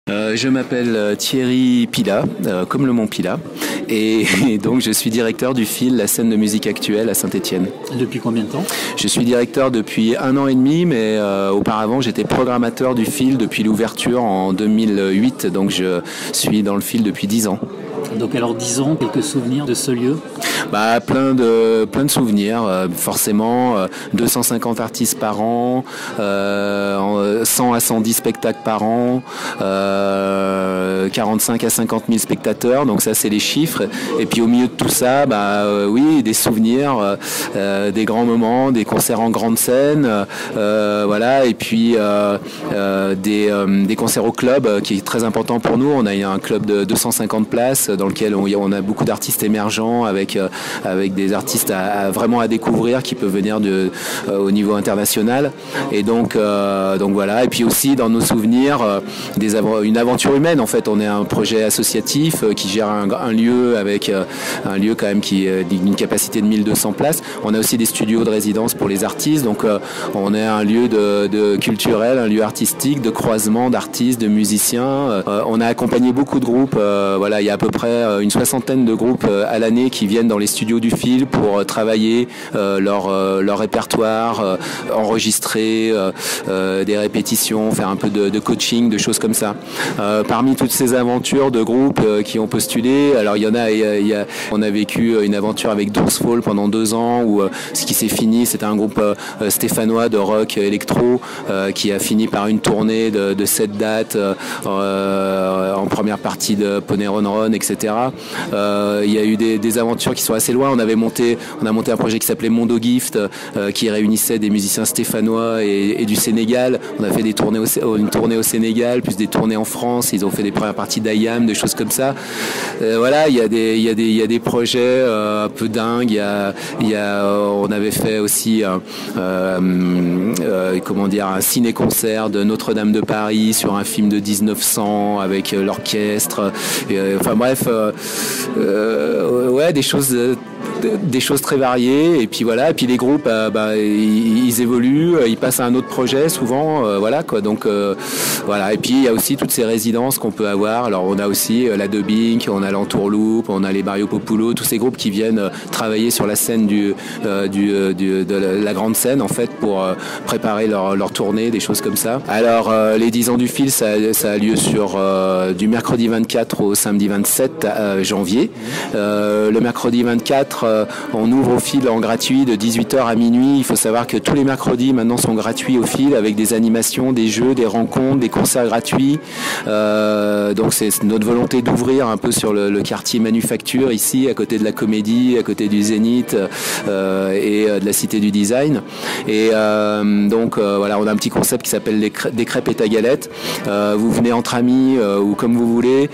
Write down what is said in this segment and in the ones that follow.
Je m'appelle Thierry Pilat, comme le Mont Pilat, et donc je suis directeur du FIL, la scène de musique actuelle à Saint-Étienne. Depuis combien de temps? Je suis directeur depuis 1 an et demi, mais auparavant j'étais programmateur du FIL depuis l'ouverture en 2008, donc je suis dans le FIL depuis 10 ans. Donc alors 10 ans, quelques souvenirs de ce lieu? Plein de souvenirs, forcément, 250 artistes par an, 100 à 110 spectacles par an, 45 à 50 000 spectateurs, donc ça c'est les chiffres. Et puis au milieu de tout ça, oui, des souvenirs, des grands moments, des concerts en grande scène, voilà, et puis des concerts au club qui est très important pour nous. On a un club de 250 places dans lequel on a beaucoup d'artistes émergents avec des artistes vraiment à découvrir qui peuvent venir au niveau international. Et donc voilà. Et puis aussi dans nos souvenirs, une aventure humaine. En fait, on est un projet associatif qui gère un lieu avec un lieu quand même qui d'une capacité de 1200 places. On a aussi des studios de résidence pour les artistes. Donc on est un lieu de culturel, un lieu artistique, de croisement d'artistes, de musiciens. On a accompagné beaucoup de groupes. Voilà, il y a à peu près une soixantaine de groupes à l'année qui viennent dans les studios du FIL pour travailler leur répertoire, enregistrer des répétitions, faire un peu de coaching, de choses comme ça. Parmi toutes ces aventures de groupes qui ont postulé, alors il y en a, on a vécu une aventure avec Doorsfall pendant 2 ans où ce qui s'est fini, c'était un groupe stéphanois de rock électro qui a fini par une tournée de 7 dates en première partie de Poney Ron Ron, etc. Il y a eu des aventures qui sont assez loin. On a monté un projet qui s'appelait Mondo Gift qui réunissait des musiciens stéphanois et du Sénégal. On a fait une tournée au Sénégal, plus des tournées en France. Ils ont fait des premières parties d'IAM, des choses comme ça. Voilà, il y a des projets un peu dingues. On avait fait aussi un ciné-concert de Notre-Dame de Paris sur un film de 1900 avec l'orchestre. Enfin bref, ouais, des choses très variées. Et puis voilà, et puis les groupes ils évoluent, ils passent à un autre projet souvent, voilà quoi. Donc voilà, et puis il y a aussi toutes ces résidences qu'on peut avoir. Alors on a aussi la Dubbing, on a l'Entourloupe, on a les Mario Populo, tous ces groupes qui viennent travailler sur la scène de la grande scène en fait pour préparer leur tournée, des choses comme ça. Alors les 10 ans du FIL, ça a lieu du mercredi 24 au samedi 27 janvier. Le mercredi 24, on ouvre au FIL en gratuit de 18h à minuit. Il faut savoir que tous les mercredis maintenant sont gratuits au FIL avec des animations, des jeux, des rencontres, des concerts gratuits. Donc c'est notre volonté d'ouvrir un peu sur le quartier manufacture ici, à côté de la Comédie, à côté du Zénith et de la Cité du Design. Et donc voilà, on a un petit concept qui s'appelle des crêpes et ta galette. Vous venez entre amis ou comme vous voulez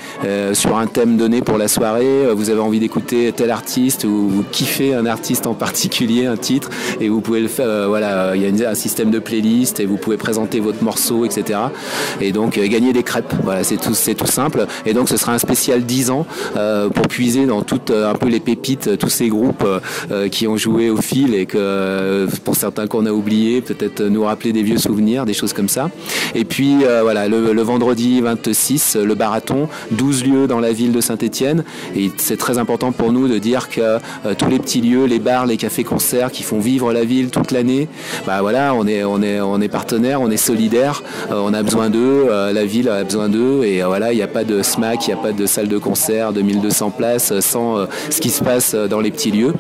sur un thème donné pour la soirée. Vous avez envie d'écouter tel artiste ou vous kiffez un artiste en particulier, un titre, et vous pouvez le faire. Voilà, il y a un système de playlist et vous pouvez présenter votre morceau, etc. Et donc gagner des crêpes. Voilà, c'est tout simple. Et donc ce sera un spécial 10 ans pour puiser dans toutes un peu les pépites, tous ces groupes qui ont joué au FIL et que pour certains qu'on a oublié, peut-être nous rappeler des vieux souvenirs, des choses comme ça. Et puis voilà, le vendredi 26, le Barathon, 12 lieux dans la ville de Saint-Étienne. Et c'est très important pour nous de dire que tous les petits lieux, les bars, les cafés-concerts qui font vivre la ville toute l'année, voilà, on est partenaires, on est solidaires, on a besoin d'eux, la ville a besoin d'eux, et voilà, il n'y a pas de SMAC, il n'y a pas de salle de concert de 1200 places sans ce qui se passe dans les petits lieux.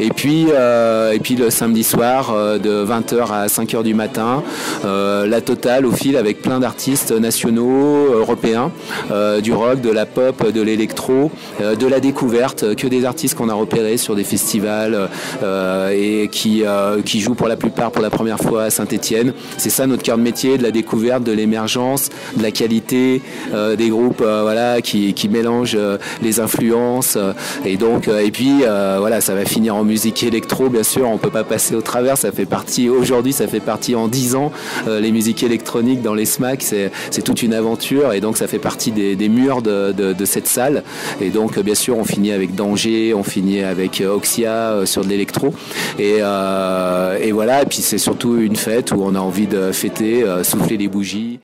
Et puis le samedi soir de 20h à 5h du matin, la totale au FIL avec plein d'artistes nationaux, européens, du rock, de la pop, de l'électro, de la découverte, que des artistes qu'on a repérés sur des festivals et qui jouent pour la plupart pour la première fois à Saint-Étienne. C'est ça notre cœur de métier, de la découverte, de l'émergence, de la qualité, des groupes voilà, qui mélangent les influences. Et donc, et puis voilà, ça va finir en musique électro, bien sûr, on peut pas passer au travers, aujourd'hui ça fait partie en 10 ans, les musiques électroniques dans les SMAC, c'est toute une aventure, et donc ça fait partie des murs de cette salle. Et donc bien sûr on finit avec Danger, on finit avec Oxia sur de l'électro, et voilà, et puis c'est surtout une fête où on a envie de fêter, souffler les bougies.